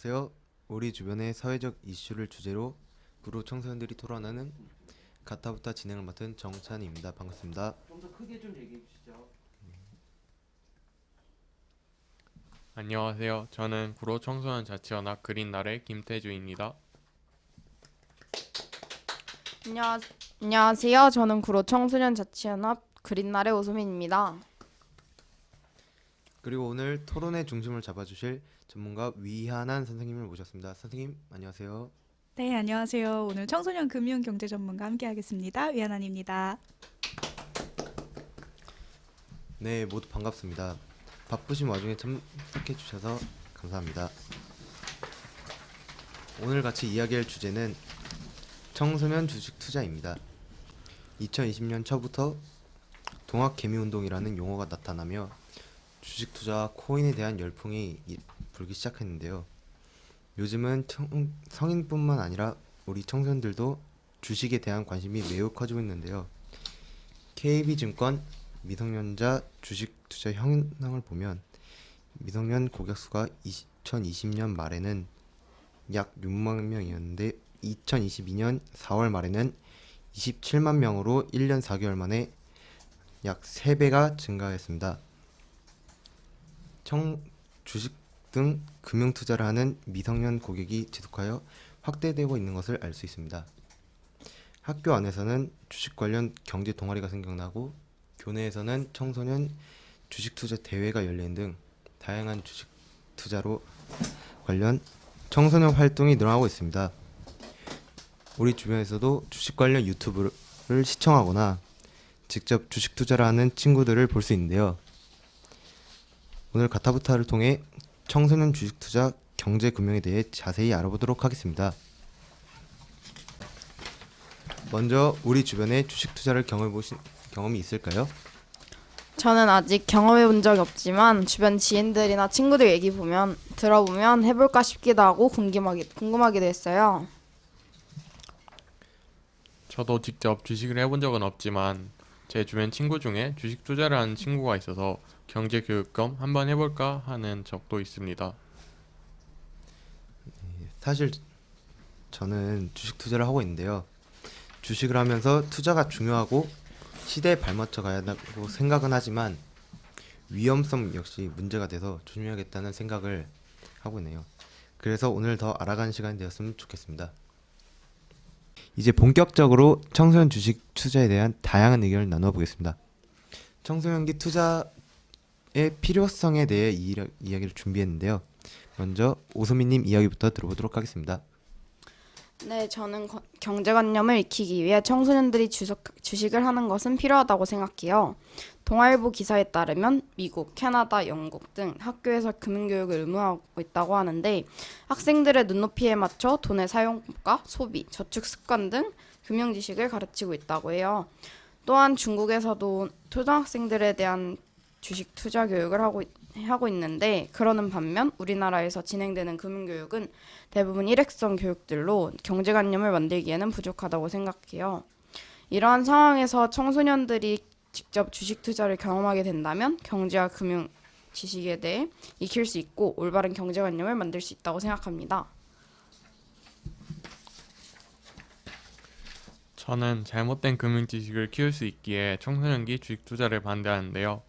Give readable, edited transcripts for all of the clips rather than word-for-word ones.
안녕하세요. 우리 주변의 사회적 이슈를 주제로 구로 청소년들이 토론하는 가타부타 진행을 맡은 정찬입니다. 반갑습니다. 좀 더 크게 좀 얘기해 주시죠. 안녕하세요. 저는 구로 청소년 자치연합 그린날의 김태주입니다. 안녕하세요. 저는 구로 청소년 자치연합 그린날의 오소민입니다. 그리고 오늘 토론의 중심을 잡아주실 전문가 위한한 선생님을 모셨습니다. 선생님 안녕하세요. 네, 안녕하세요. 오늘 청소년 금융 경제 전문가 함께하겠습니다. 위안환입니다. 네, 모두 반갑습니다. 바쁘신 와중에 참석해 주셔서 감사합니다. 오늘 같이 이야기할 주제는 청소년 주식 투자입니다. 2020년 초부터 동학개미운동이라는 용어가 나타나며 주식 투자와 코인에 대한 열풍이 불기 시작했는데요. 요즘은 성인뿐만 아니라 우리 청소년들도 주식에 대한 관심이 매우 커지고 있는데요. KB증권 미성년자 주식 투자 현황을 보면 미성년 고객 수가 2020년 말에는 약 6만 명이었는데 2022년 4월 말에는 27만 명으로 1년 4개월 만에 약 3배가 증가했습니다. 주식 등 금융 투자를 하는 미성년 고객이 지속하여 확대되고 있는 것을 알 수 있습니다. 학교 안에서는 주식 관련 경제 동아리가 생겨나고 교내에서는 청소년 주식 투자 대회가 열리는 등 다양한 주식 투자로 관련 청소년 활동이 늘어나고 있습니다. 우리 주변에서도 주식 관련 유튜브를 시청하거나 직접 주식 투자를 하는 친구들을 볼 수 있는데요. 오늘 가타부타를 통해 청소년 주식 투자 경제 금융에 대해 자세히 알아보도록 하겠습니다. 먼저 우리 주변에 주식 투자를 경험해보신 경험이 있을까요? 저는 아직 경험해 본 적이 없지만 주변 지인들이나 친구들 얘기 들어보면 해볼까 싶기도 하고 궁금하기도 했어요. 저도 직접 주식을 해본 적은 없지만 제 주변 친구 중에 주식 투자를 하는 친구가 있어서 경제 교육 겸 한번 해볼까 하는 적도 있습니다. 사실 저는 주식 투자를 하고 있는데요. 주식을 하면서 투자가 중요하고 시대에 발맞춰 가야 한다고 생각은 하지만 위험성 역시 문제가 돼서 조심해야겠다는 생각을 하고 있네요. 그래서 오늘 더 알아가는 시간이 되었으면 좋겠습니다. 이제 본격적으로 청소년 주식 투자에 대한 다양한 의견을 나눠보겠습니다. 청소년기 투자의 필요성에 대해 이야기를 준비했는데요. 먼저 오소민님 이야기부터 들어보도록 하겠습니다. 네, 저는 경제관념을 익히기 위해 청소년들이 주식을 하는 것은 필요하다고 생각해요. 동아일보 기사에 따르면 미국, 캐나다, 영국 등 학교에서 금융교육을 의무화하고 있다고 하는데 학생들의 눈높이에 맞춰 돈의 사용법과 소비, 저축 습관 등 금융 지식을 가르치고 있다고 해요. 또한 중국에서도 초등학생들에 대한 주식 투자 교육을 하고 있는데 그러는 반면 우리나라에서 진행되는 금융교육은 대부분 일회성 교육들로 경제관념을 만들기에는 부족하다고 생각해요. 이러한 상황에서 청소년들이 직접 주식 투자를 경험하게 된다면 경제와 금융 지식에 대해 익힐 수 있고 올바른 경제관념을 만들 수 있다고 생각합니다. 저는 잘못된 금융 지식을 키울 수 있기에 청소년기 주식 투자를 반대하는데요.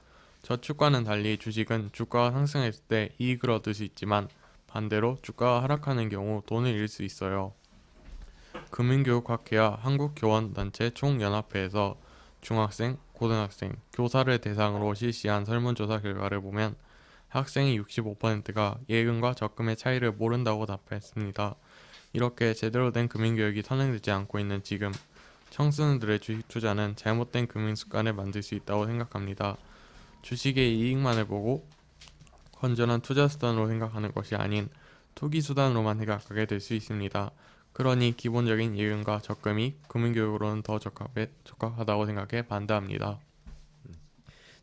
저축과는 달리 주식은 주가가 상승했을 때 이익을 얻을 수 있지만 반대로 주가가 하락하는 경우 돈을 잃을 수 있어요. 금융교육학회와 한국교원단체 총연합회에서 중학생, 고등학생, 교사를 대상으로 실시한 설문조사 결과를 보면 학생의 65%가 예금과 적금의 차이를 모른다고 답했습니다. 이렇게 제대로 된 금융교육이 선행되지 않고 있는 지금 청소년들의 주식 투자는 잘못된 금융 습관을 만들 수 있다고 생각합니다. 주식의 이익만을 보고 건전한 투자 수단으로 생각하는 것이 아닌 투기 수단으로만 생각하게 될 수 있습니다. 그러니 기본적인 예금과 적금이 금융교육으로는 더 적합하다고 생각해 반대합니다.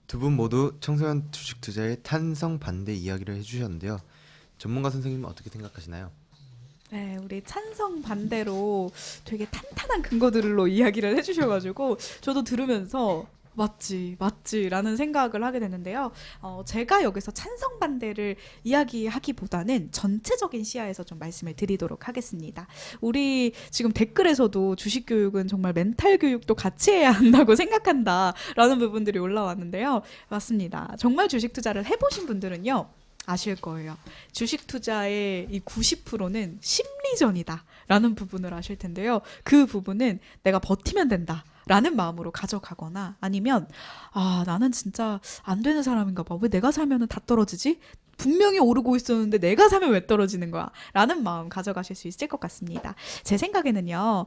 두 분 모두 청소년 주식 투자의 탄성 반대 이야기를 해주셨는데요. 전문가 선생님은 어떻게 생각하시나요? 네, 우리 찬성 반대로 되게 탄탄한 근거들로 이야기를 해주셔가지고 저도 들으면서 맞지라는 생각을 하게 되는데요. 제가 여기서 찬성 반대를 이야기하기보다는 전체적인 시야에서 좀 말씀을 드리도록 하겠습니다. 우리 지금 댓글에서도 주식 교육은 정말 멘탈 교육도 같이 해야 한다고 생각한다라는 부분들이 올라왔는데요. 맞습니다. 정말 주식 투자를 해보신 분들은요. 아실 거예요. 주식 투자의 이 90%는 심리전이다라는 부분을 아실 텐데요. 그 부분은 내가 버티면 된다라는 마음으로 가져가거나 아니면 나는 진짜 안 되는 사람인가 봐. 왜 내가 사면은 다 떨어지지? 분명히 오르고 있었는데 내가 사면 왜 떨어지는 거야? 라는 마음 가져가실 수 있을 것 같습니다. 제 생각에는요.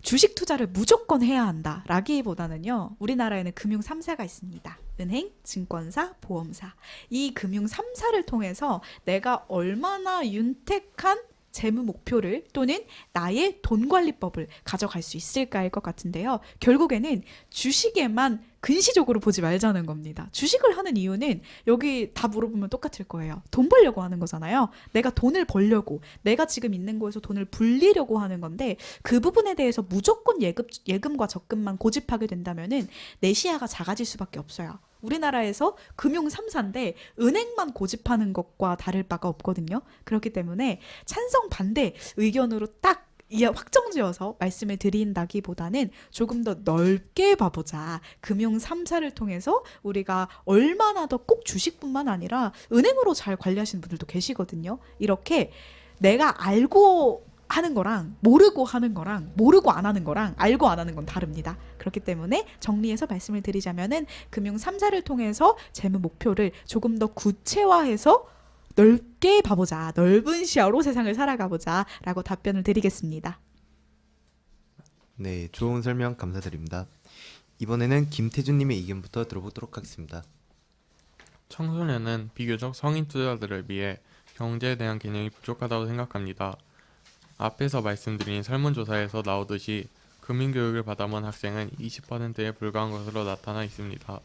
주식 투자를 무조건 해야 한다 라기보다는요. 우리나라에는 금융 3사가 있습니다. 은행, 증권사, 보험사. 이 금융 3사를 통해서 내가 얼마나 윤택한 재무 목표를 또는 나의 돈 관리법을 가져갈 수 있을까일 것 같은데요. 결국에는 주식에만 근시적으로 보지 말자는 겁니다. 주식을 하는 이유는 여기 다 물어보면 똑같을 거예요. 돈 벌려고 하는 거잖아요. 내가 돈을 벌려고, 내가 지금 있는 곳에서 돈을 불리려고 하는 건데 그 부분에 대해서 무조건 예금과 적금만 고집하게 된다면은 내 시야가 작아질 수밖에 없어요. 우리나라에서 금융 3사인데 은행만 고집하는 것과 다를 바가 없거든요. 그렇기 때문에 찬성 반대 의견으로 딱 확정지어서 말씀을 드린다기보다는 조금 더 넓게 봐보자. 금융 3사를 통해서 우리가 얼마나 더 꼭 주식뿐만 아니라 은행으로 잘 관리하시는 분들도 계시거든요. 이렇게 내가 알고 하는 거랑 모르고 하는 거랑 모르고 안 하는 거랑 알고 안 하는 건 다릅니다. 그렇기 때문에 정리해서 말씀을 드리자면은 금융 3사를 통해서 재무 목표를 조금 더 구체화해서 넓게 봐보자. 넓은 시야로 세상을 살아가보자 라고 답변을 드리겠습니다. 네, 좋은 설명 감사드립니다. 이번에는 김태준님의 의견부터 들어보도록 하겠습니다. 청소년은 비교적 성인 투자들을 비해 경제에 대한 개념이 부족하다고 생각합니다. 앞에서 말씀드린 설문조사에서 나오듯이 금융교육을 받아본 학생은 20%에 불과한 것으로 나타나 있습니다.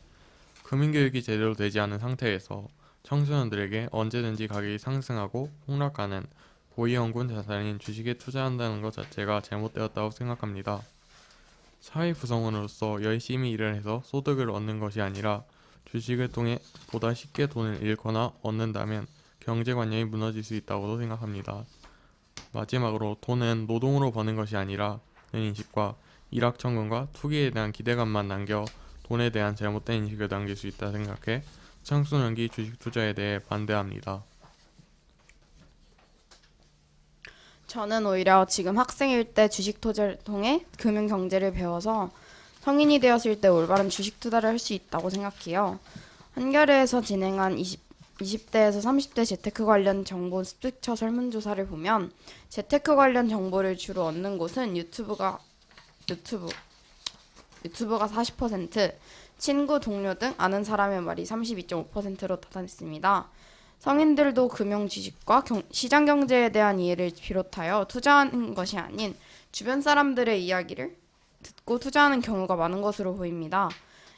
금융교육이 제대로 되지 않은 상태에서 청소년들에게 언제든지 가격이 상승하고 폭락하는 고위험군 자산인 주식에 투자한다는 것 자체가 잘못되었다고 생각합니다. 사회 구성원으로서 열심히 일을 해서 소득을 얻는 것이 아니라 주식을 통해 보다 쉽게 돈을 잃거나 얻는다면 경제관념이 무너질 수 있다고도 생각합니다. 마지막으로 돈은 노동으로 버는 것이 아니라 는 인식과 일확천금과 투기에 대한 기대감만 남겨 돈에 대한 잘못된 인식을 남길 수 있다 생각해 청소년기 주식 투자에 대해 반대합니다. 저는 오히려 지금 학생일 때 주식 투자를 통해 금융 경제를 배워서 성인이 되었을 때 올바른 주식 투자를 할 수 있다고 생각해요. 한겨레에서 진행한 20대에서 30대 재테크 관련 정보 스픽처 설문조사를 보면 재테크 관련 정보를 주로 얻는 곳은 유튜브가 40%, 친구, 동료 등 아는 사람의 말이 32.5%로 나타났습니다. 성인들도 금융 지식과 시장 경제에 대한 이해를 비롯하여 투자하는 것이 아닌 주변 사람들의 이야기를 듣고 투자하는 경우가 많은 것으로 보입니다.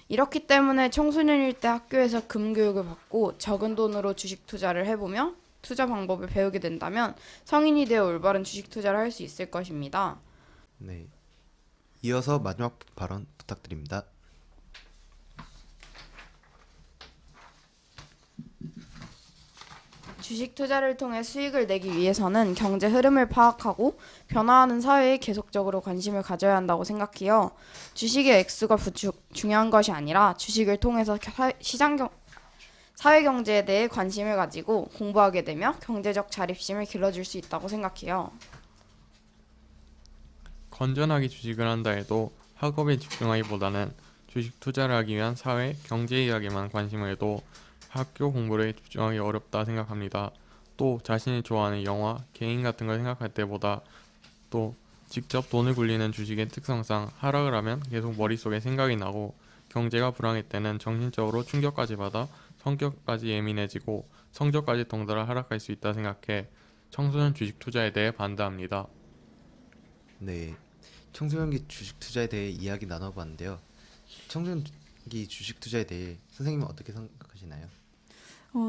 이렇기 때문에 청소년일 때 학교에서 금교육을 받고 적은 돈으로 주식 투자를 해보며 투자 방법을 배우게 된다면 성인이 되어 올바른 주식 투자를 할 수 있을 것입니다. 네, 이어서 마지막 발언 부탁드립니다. 주식 투자를 통해 수익을 내기 위해서는 경제 흐름을 파악하고 변화하는 사회에 계속적으로 관심을 가져야 한다고 생각해요. 주식의 액수가 중요한 것이 아니라 주식을 통해서 사회 경제에 대해 관심을 가지고 공부하게 되며 경제적 자립심을 길러줄 수 있다고 생각해요. 건전하게 주식을 한다 해도 학업에 집중하기보다는 주식 투자를 하기 위한 사회, 경제 이야기만 관심을 해도 학교 공부를 집중하기 어렵다 생각합니다. 또 자신이 좋아하는 영화, 개인 같은 걸 생각할 때보다 또 직접 돈을 굴리는 주식의 특성상 하락을 하면 계속 머릿속에 생각이 나고 경제가 불황일 때는 정신적으로 충격까지 받아 성격까지 예민해지고 성적까지 덩달아 하락할 수 있다 생각해 청소년 주식 투자에 대해 반대합니다. 네, 청소년기 주식 투자에 대해 이야기 나눠봤는데요. 청소년기 주식 투자에 대해 선생님은 어떻게 생각하시나요?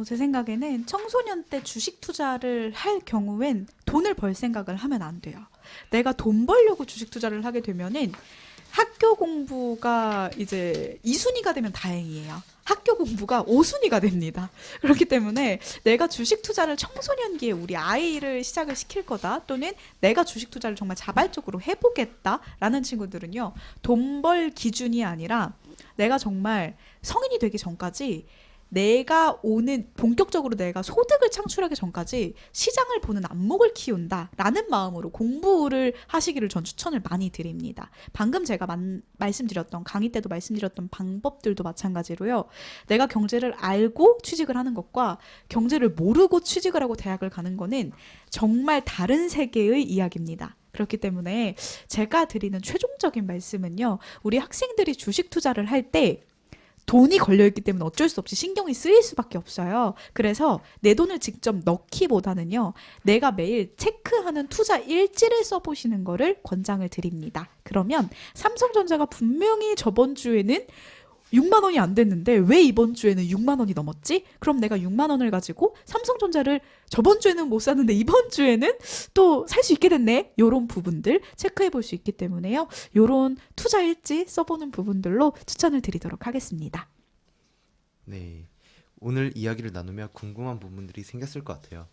제 생각에는 청소년 때 주식 투자를 할 경우엔 돈을 벌 생각을 하면 안 돼요. 내가 돈 벌려고 주식 투자를 하게 되면은 학교 공부가 이제 2순위가 되면 다행이에요. 학교 공부가 5순위가 됩니다. 그렇기 때문에 내가 주식 투자를 청소년기에 우리 아이를 시작을 시킬 거다, 또는 내가 주식 투자를 정말 자발적으로 해보겠다라는 친구들은요, 돈 벌 기준이 아니라 내가 정말 성인이 되기 전까지, 내가 오는 본격적으로 내가 소득을 창출하기 전까지 시장을 보는 안목을 키운다라는 마음으로 공부를 하시기를 전 추천을 많이 드립니다. 방금 제가 말씀드렸던, 강의 때도 말씀드렸던 방법들도 마찬가지로요. 내가 경제를 알고 취직을 하는 것과 경제를 모르고 취직을 하고 대학을 가는 거는 정말 다른 세계의 이야기입니다. 그렇기 때문에 제가 드리는 최종적인 말씀은요, 우리 학생들이 주식 투자를 할 때 돈이 걸려있기 때문에 어쩔 수 없이 신경이 쓰일 수밖에 없어요. 그래서 내 돈을 직접 넣기보다는요, 내가 매일 체크하는 투자 일지를 써보시는 거를 권장을 드립니다. 그러면 삼성전자가 분명히 저번 주에는 6만 원이 안 됐는데 왜 이번 주에는 6만 원이 넘었지? 그럼 내가 6만 원을 가지고 삼성전자를 저번 주에는 못 샀는데 이번 주에는 또 살 수 있게 됐네. 이런 부분들 체크해 볼 수 있기 때문에요. 이런 투자 일지 써보는 부분들로 추천을 드리도록 하겠습니다. 네, 오늘 이야기를 나누며 궁금한 부분들이 생겼을 것 같아요.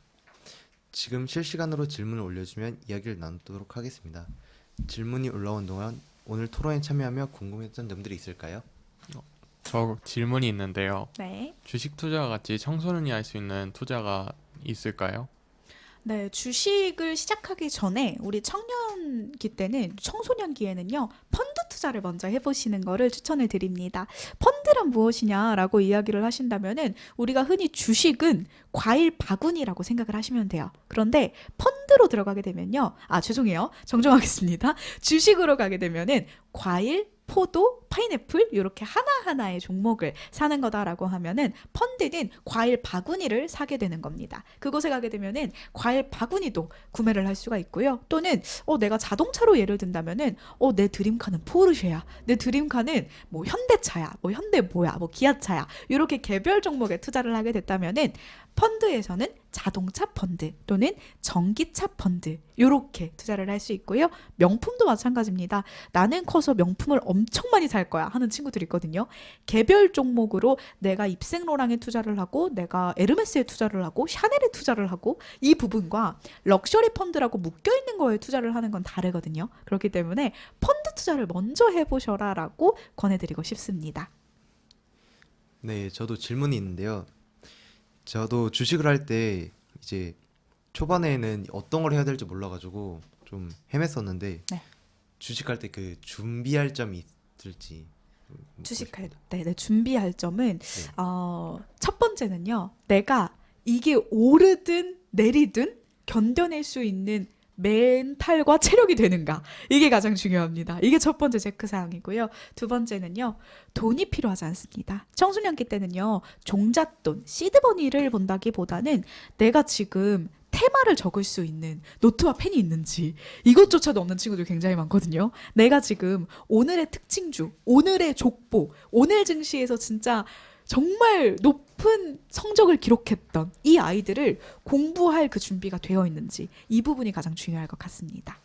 지금 실시간으로 질문을 올려주면 이야기를 나누도록 하겠습니다. 질문이 올라온 동안 오늘 토론에 참여하며 궁금했던 점들이 있을까요? 저 질문이 있는데요. 네. 주식 투자와 같이 청소년이 할 수 있는 투자가 있을까요? 네, 주식을 시작하기 전에 우리 청년기 때는, 청소년기에는요, 펀드 투자를 먼저 해보시는 거를 추천을 드립니다. 펀드란 무엇이냐라고 이야기를 하신다면은, 우리가 흔히 주식은 과일 바구니라고 생각을 하시면 돼요. 그런데 펀드로 들어가게 되면요, 죄송해요, 정정하겠습니다. 주식으로 가게 되면은 과일, 포도, 파인애플 이렇게 하나하나의 종목을 사는 거다라고 하면은, 펀드는 과일 바구니를 사게 되는 겁니다. 그곳에 가게 되면은 과일 바구니도 구매를 할 수가 있고요. 또는 내가 자동차로 예를 든다면은 내 드림카는 포르쉐야. 내 드림카는 뭐 현대차야. 뭐 현대 뭐야. 뭐 기아차야. 이렇게 개별 종목에 투자를 하게 됐다면은 펀드에서는 자동차 펀드 또는 전기차 펀드 이렇게 투자를 할 수 있고요. 명품도 마찬가지입니다. 나는 커서 명품을 엄청 많이 살 거야 하는 친구들이 있거든요. 개별 종목으로 내가 입생로랑에 투자를 하고, 내가 에르메스에 투자를 하고, 샤넬에 투자를 하고, 이 부분과 럭셔리 펀드라고 묶여있는 거에 투자를 하는 건 다르거든요. 그렇기 때문에 펀드 투자를 먼저 해보셔라 라고 권해드리고 싶습니다. 네, 저도 질문이 있는데요. 저도 주식을 할 때 이제 초반에는 어떤 걸 해야 될지 몰라가지고 좀 헤맸었는데, 네. 주식할 때 그 준비할 점이 있을지. 주식할 때 준비할 점은 네. 첫 번째는요, 내가 이게 오르든 내리든 견뎌낼 수 있는 멘탈과 체력이 되는가, 이게 가장 중요합니다. 이게 첫 번째 체크사항이고요. 두 번째는요, 돈이 필요하지 않습니다. 청소년기 때는요, 종잣돈, 시드머니를 본다기보다는 내가 지금 테마를 적을 수 있는 노트와 펜이 있는지, 이것조차도 없는 친구들 굉장히 많거든요. 내가 지금 오늘의 특징주, 오늘의 족보, 오늘 증시에서 진짜 정말 높은 성적을 기록했던 이 아이들을 공부할 그 준비가 되어 있는지, 이 부분이 가장 중요할 것 같습니다.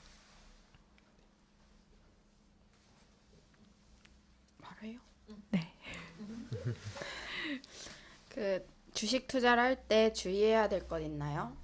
말해요? 네. 그 주식 투자를 할 때 주의해야 될 것 있나요?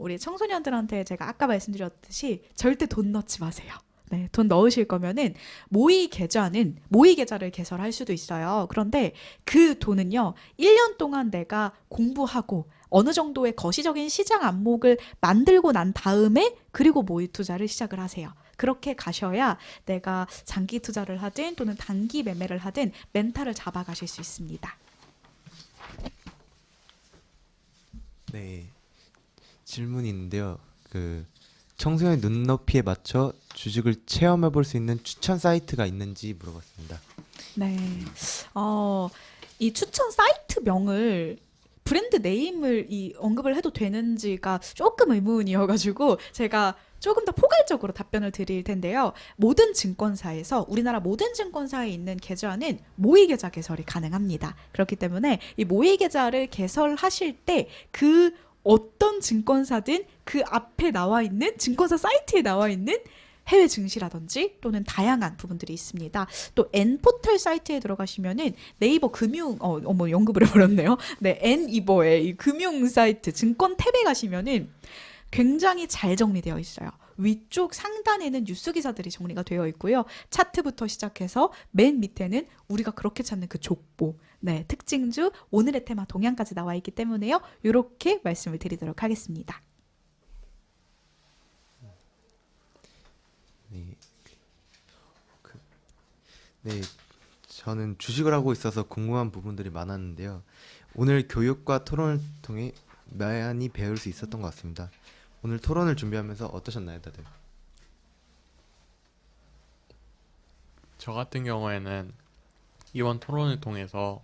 우리 청소년들한테 제가 아까 말씀드렸듯이 절대 돈 넣지 마세요. 네, 돈 넣으실 거면은 모의 계좌를 개설할 수도 있어요. 그런데 그 돈은요, 1년 동안 내가 공부하고 어느 정도의 거시적인 시장 안목을 만들고 난 다음에, 그리고 모의 투자를 시작을 하세요. 그렇게 가셔야 내가 장기 투자를 하든 또는 단기 매매를 하든 멘탈을 잡아가실 수 있습니다. 네, 질문이 있는데요. 그 청소년 눈높이에 맞춰 주식을 체험해 볼 수 있는 추천 사이트가 있는지 물어봤습니다. 네. 이 추천 사이트명을, 브랜드 네임을 언급을 해도 되는지가 조금 의문이어가지고 제가 조금 더 포괄적으로 답변을 드릴 텐데요. 우리나라 모든 증권사에 있는 계좌는 모의 계좌 개설이 가능합니다. 그렇기 때문에 이 모의 계좌를 개설하실 때 어떤 증권사든 그 앞에 나와 있는, 증권사 사이트에 나와 있는 해외 증시라든지 또는 다양한 부분들이 있습니다. 또 N포털 사이트에 들어가시면은 네이버 금융 어머 연급을 해버렸네요. 네, N이버의 이 금융 사이트 증권 탭에 가시면은 굉장히 잘 정리되어 있어요. 위쪽 상단에는 뉴스 기사들이 정리가 되어 있고요. 차트부터 시작해서 맨 밑에는 우리가 그렇게 찾는 그 족보, 네, 특징주, 오늘의 테마 동향까지 나와 있기 때문에요. 이렇게 말씀을 드리도록 하겠습니다. 네. 네, 저는 주식을 하고 있어서 궁금한 부분들이 많았는데요. 오늘 교육과 토론을 통해 많이 배울 수 있었던 것 같습니다. 오늘 토론을 준비하면서 어떠셨나요, 다들? 저 같은 경우에는 이번 토론을 통해서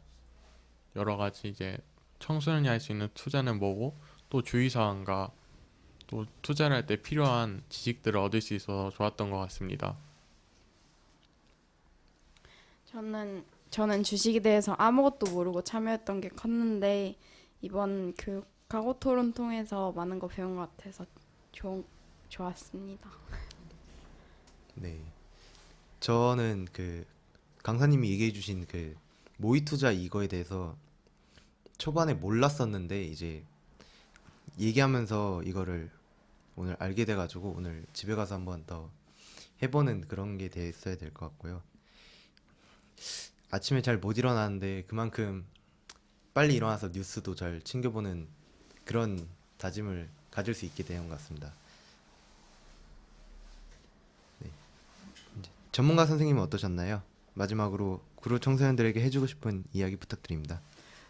여러 가지 이제 청소년이 할 수 있는 투자는 뭐고 또 주의사항과 또 투자를 할 때 필요한 지식들을 얻을 수 있어서 좋았던 것 같습니다. 저는 주식에 대해서 아무것도 모르고 참여했던 게 컸는데 이번 교육하고 토론 통해서 많은 거 배운 것 같아서 좋았습니다. 네, 저는 그 강사님이 얘기해주신 그 모의 투자 이거에 대해서 초반에 몰랐었는데 이제 얘기하면서 이거를 오늘 알게 돼가지고 오늘 집에 가서 한번 더 해보는 그런 게 됐어야 될 것 같고요. 아침에 잘 못 일어나는데 그만큼 빨리 일어나서 뉴스도 잘 챙겨보는 그런 다짐을 가질 수 있게 된 것 같습니다. 네. 이제 전문가 선생님은 어떠셨나요? 마지막으로 구로 청소년들에게 해주고 싶은 이야기 부탁드립니다.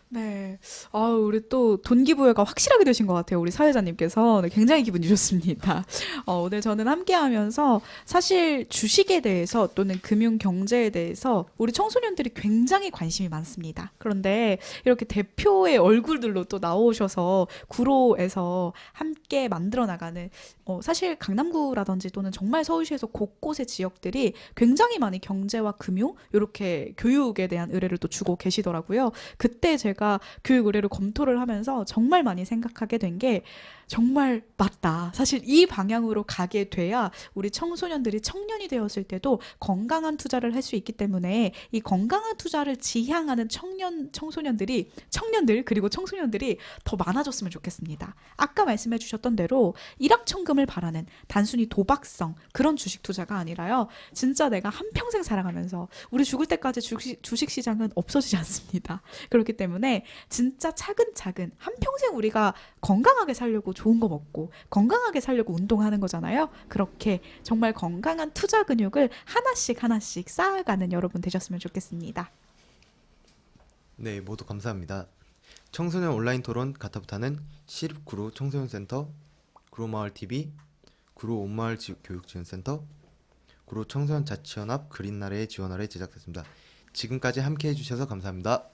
네. 우리 또 동기부여가 확실하게 되신 것 같아요. 우리 사회자님께서. 네, 굉장히 기분이 좋습니다. 오늘 저는 함께 하면서 사실 주식에 대해서 또는 금융 경제에 대해서 우리 청소년들이 굉장히 관심이 많습니다. 그런데 이렇게 대표의 얼굴들로 또 나오셔서 구로에서 함께 만들어 나가는 사실 강남구라든지 또는 정말 서울시에서 곳곳의 지역들이 굉장히 많이 경제와 금융 이렇게 교육에 대한 의뢰를 또 주고 계시더라고요. 그때 제가 교육 의뢰를 검토를 하면서 정말 많이 생각하게 된 게 정말 맞다. 사실 이 방향으로 가게 돼야 우리 청소년들이 청년이 되었을 때도 건강한 투자를 할 수 있기 때문에 이 건강한 투자를 지향하는 청년들 그리고 청소년들이 더 많아졌으면 좋겠습니다. 아까 말씀해 주셨던 대로 일확천금을 바라는 단순히 도박성 그런 주식 투자가 아니라요. 진짜 내가 한평생 살아가면서 우리 죽을 때까지 주식 시장은 없어지지 않습니다. 그렇기 때문에 진짜 차근차근 한평생 우리가 건강하게 살려고 좋은 거 먹고 건강하게 살려고 운동하는 거잖아요. 그렇게 정말 건강한 투자 근육을 하나씩 쌓아가는 여러분 되셨으면 좋겠습니다. 네, 모두 감사합니다. 청소년 온라인 토론 가타부타는 시립구로 청소년센터, 구로마을TV, 구로 온마을 교육지원센터, 구로 청소년 자치연합 그린나래의 지원 아래 제작됐습니다. 지금까지 함께 해주셔서 감사합니다.